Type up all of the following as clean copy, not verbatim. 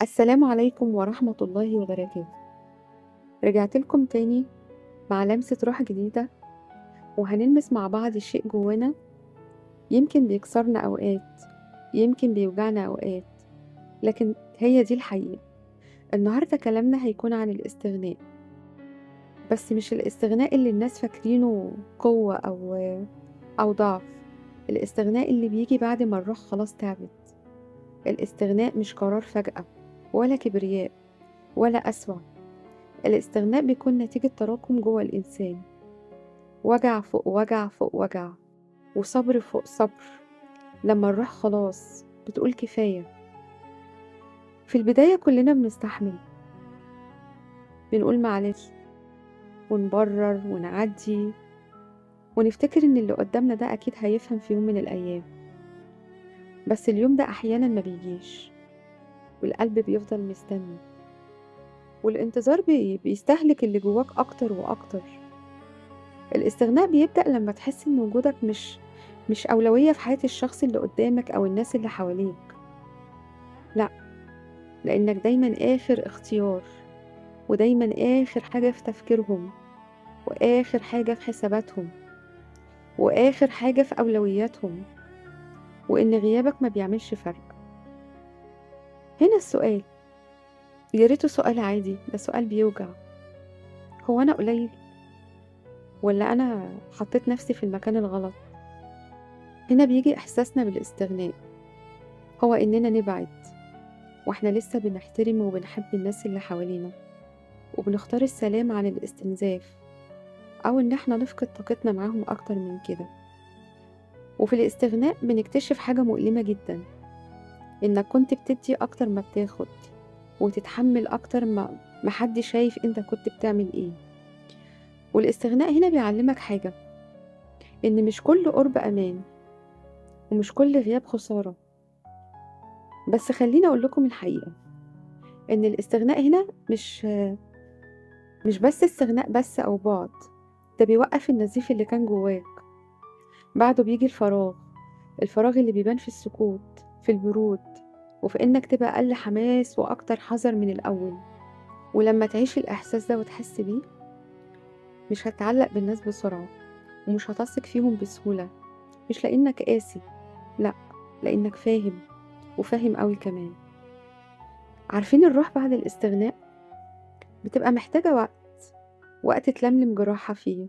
السلام عليكم ورحمة الله وبركاته. رجعت لكم تاني مع لمسة روح جديدة، وهنلمس مع بعض شيء جوانا يمكن بيكسرنا أوقات، يمكن بيوجعنا أوقات، لكن هي دي الحقيقة. النهاردة كلامنا هيكون عن الاستغناء، بس مش الاستغناء اللي الناس فاكرينه قوة أو ضعف. الاستغناء اللي بيجي بعد ما الروح خلاص تعبت. الاستغناء مش قرار فجأة، ولا كبرياء، ولا أسوأ. الاستغناء بيكون نتيجة تراكم جوه الإنسان، وجع فوق وجع فوق وجع، وصبر فوق صبر. لما الروح خلاص بتقول كفاية. في البداية كلنا بنستحمل، بنقول معلش، ونبرر ونعدي، ونفتكر إن اللي قدامنا ده أكيد هيفهم في يوم من الأيام. بس اليوم ده أحيانا ما بيجيش، والقلب بيفضل مستني، والانتظار بيستهلك اللي جواك أكتر وأكتر. الاستغناء بيبدأ لما تحس إن وجودك مش أولوية في حياة الشخص اللي قدامك أو الناس اللي حواليك. لأ، لإنك دايمًا آخر اختيار، ودايمًا آخر حاجة في تفكيرهم، وآخر حاجة في حساباتهم، وآخر حاجة في أولوياتهم، وإن غيابك ما بيعملش فرق. هنا السؤال، يا ريته سؤال عادي، ده سؤال بيوجع. هو أنا قليل؟ والّا أنا حطيت نفسي في المكان الغلط؟ هنا بييجي إحساسنا بالاستغناء، هو إننا نبعد وإحنا لسه بنحترم وبنحب الناس اللي حوالينا، وبنختار السلام عن الاستنزاف، أو إن إحنا نفقد طاقتنا معاهم أكتر من كده. وفي الاستغناء بنكتشف حاجة مؤلمة جدًا، إنك كنت بتدّي أكتر ما بتاخد، وتتحمّل أكتر ما حد شايف أنت كنت بتعمل إيه. والاستغناء هنا بيعلّمك حاجة، إن مش كل قُرب أمان، ومش كل غياب خسارة. بس خلّيني أقول لكم الحقيقة، إن الاستغناء هنا مش بس استغناء بس أو بُعد، ده بيوقّف النزيف اللي كان جواك. بعده بييجي الفراغ، الفراغ اللي بيبان في السكوت، في البرود، وفي إنك تبقى أقل حماس وأكتر حذر من الأول. ولما تعيش الإحساس ده وتحس بيه، مش هتتعلق بالناس بسرعة، ومش هتثق فيهم بسهولة، مش لإنك قاسي، لأ، لإنك فاهم، وفاهم أوي كمان. عارفين الروح بعد الاستغناء بتبقى محتاجة وقت تلملم جراحها فيه،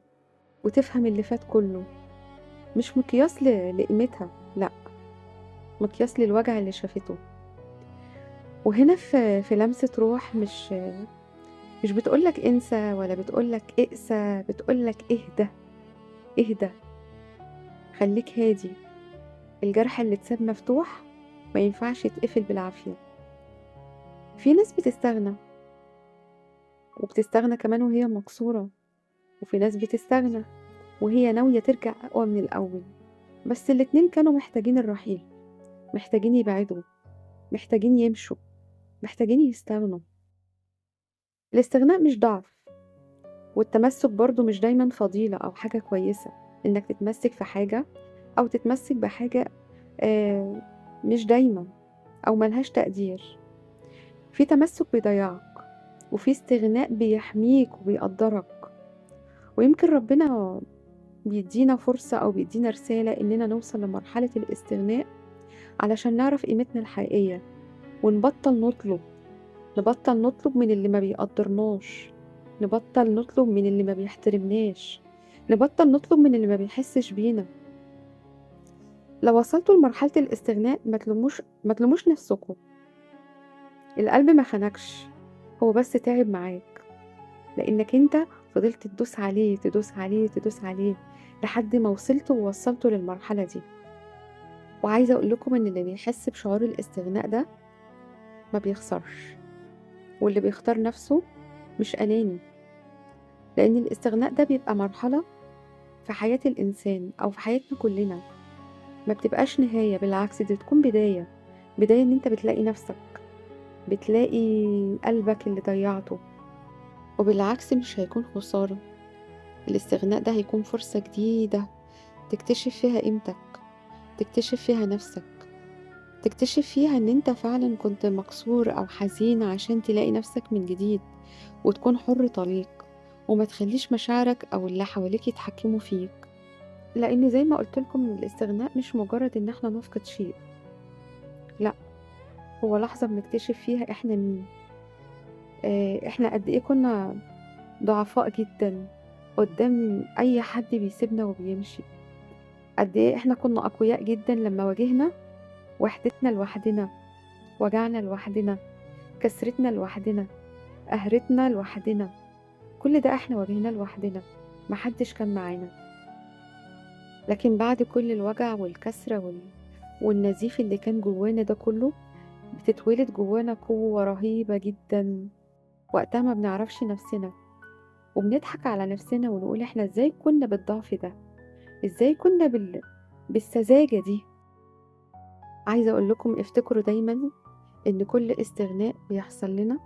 وتفهم اللي فات كله. مش مقياس لقيمتها، لأ، مقياس للوجع اللي شافته. وهنا في لمسة روح مش بتقول لك انسى، ولا بتقول لك اقسى، بتقول لك اهدى، اهدى، خليك هادي. الجرح اللي اتساب مفتوح ما ينفعش يتقفل بالعافية. في ناس بتستغنى، وبتستغنى كمان وهي مكسورة، وفي ناس بتستغنى وهي ناوية ترجع أقوى من الأول. بس الاتنين كانوا محتاجين الرحيل، محتاجين يبعدوا، محتاجين يمشوا، محتاجين يستغنوا. الاستغناء مش ضعف، والتمسك برضو مش دايما فضيلة أو حاجة كويسة. إنك تتمسك في حاجة أو تتمسك بحاجة آه، مش دايما، أو ملهاش تقدير. في تمسك بيضيعك، وفي استغناء بيحميك وبيقدرك. ويمكن ربنا بيدينا فرصة أو بيدينا رسالة إننا نوصل لمرحلة الاستغناء علشان نعرف قيمتنا الحقيقية، نبطل نطلب من اللي ما بيقدرناش، نبطل نطلب من اللي ما بيحترمناش، نبطل نطلب من اللي ما بيحسش بينا. لو وصلتوا لمرحلة الاستغناء ما تلوموش نفسكم. القلب ما خانكش، هو بس تعب معاك، لأنك انت فضلت تدوس عليه تدوس عليه تدوس عليه لحد ما وصلتوا ووصلتوا للمرحلة دي. وعايزة أقول لكم إن اللي بيحس بشعور الاستغناء ده ما بيخسرش، واللي بيختار نفسه مش أناني. لأن الاستغناء ده بيبقى مرحلة في حياة الإنسان أو في حياتنا كلنا، ما بتبقاش نهاية، بالعكس دي بتكون بداية إن انت بتلاقي نفسك، بتلاقي قلبك اللي ضيعته. وبالعكس مش هيكون خسارة، الاستغناء ده هيكون فرصة جديدة تكتشف فيها قيمتك، تكتشف فيها نفسك، تكتشف فيها إن أنت فعلًا كنت مكسور أو حزين عشان تلاقي نفسك من جديد، وتكون حُر طليق، وما تخلّيش مشاعرك أو اللي حواليك يتحكموا فيك، لإن زي ما قُلت لكم الاستغناء مش مجرد إن إحنا نفقد شيء، لأ، هو لحظة بنكتشف فيها إحنا مين، إحنا قد إيه كنا ضعفاء جدًا قدّام أي حد بيسيبنا وبيمشي، قد إيه إحنا كنا أقوياء جدًا لمّا واجهنا وحدتنا لوحدنا، وجعنا لوحدنا، كسرتنا لوحدنا، قهرتنا لوحدنا، كل ده إحنا واجهناه لوحدنا، ما حدش كان معانا، لكن بعد كل الوجع والكسرة والنزيف اللي كان جوانا ده كله، بتتولد جوانا قوة رهيبة جدًا، وقتها ما بنعرفش نفسنا، وبنضحك على نفسنا ونقول إحنا إزاي كنا بالضعف ده، إزاي كنا بالسذاجة دي. عايزة أقول لكم افتكروا دايمًا إن كل استغناء بيحصل لنا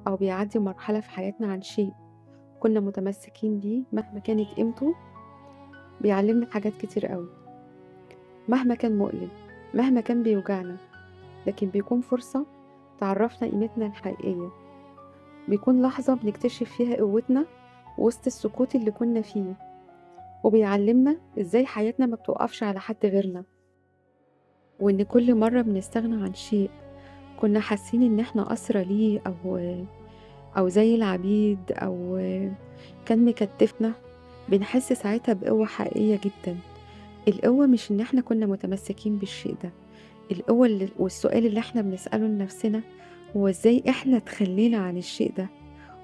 أو بيعدّي مرحلة في حياتنا عن شيء كنا متمسكين بيه مهما كانت قيمته، بيعلّمنا حاجات كتير أوي، مهما كان مؤلم، مهما كان بيوجعنا، لكن بيكون فرصة تعرّفنا قيمتنا الحقيقية، بيكون لحظة بنكتشف فيها قوتنا وسط السكوت اللي كنا فيه، وبيعلّمنا إزاي حياتنا ما بتوقفش على حد غيرنا، وإن كل مرّة بنستغنى عن شيء كنا حاسين إن إحنا أسرى ليه أو زي العبيد أو كان مكتّفنا، بنحس ساعتها بقوة حقيقية جدًا. القوة مش إن إحنا كنا متمسكين بالشيء ده، القوة والسؤال اللي إحنا بنسأله لنفسنا هو إزاي إحنا اتخلّينا عن الشيء ده،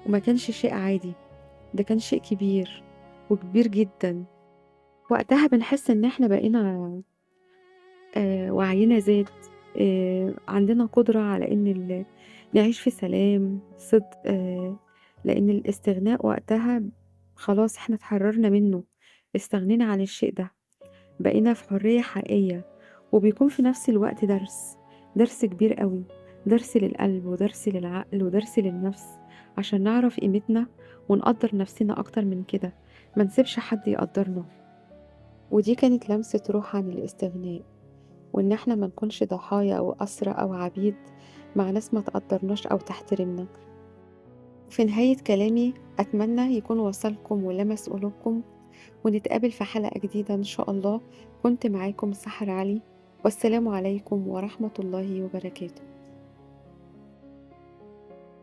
وما كانش شيء عادي، ده كان شيء كبير وكبير جدًا، وقتها بنحس إن إحنا بقينا وعينا زاد، عندنا قدرة على إن نعيش في سلام، صدق، لإن الاستغناء وقتها خلاص إحنا اتحررنا منه، استغنينا عن الشيء ده. بقينا في حرية حقيقية وبيكون في نفس الوقت درس كبير أوي، درس للقلب ودرس للعقل ودرس للنفس عشان نعرف قيمتنا ونقدر نفسنا أكتر من كده، ما نسيبش حد يقدرنا. ودي كانت لمسة روح عن الاستغناء، وإن احنا ما نكونش ضحايا أو أسرى أو عبيد مع ناس ما تقدرناش أو تحترمنا. في نهاية كلامي أتمنى يكون وصلكم ولمس قلوبكم، ونتقابل في حلقة جديدة إن شاء الله. كنت معاكم سحر علي، والسلام عليكم ورحمة الله وبركاته.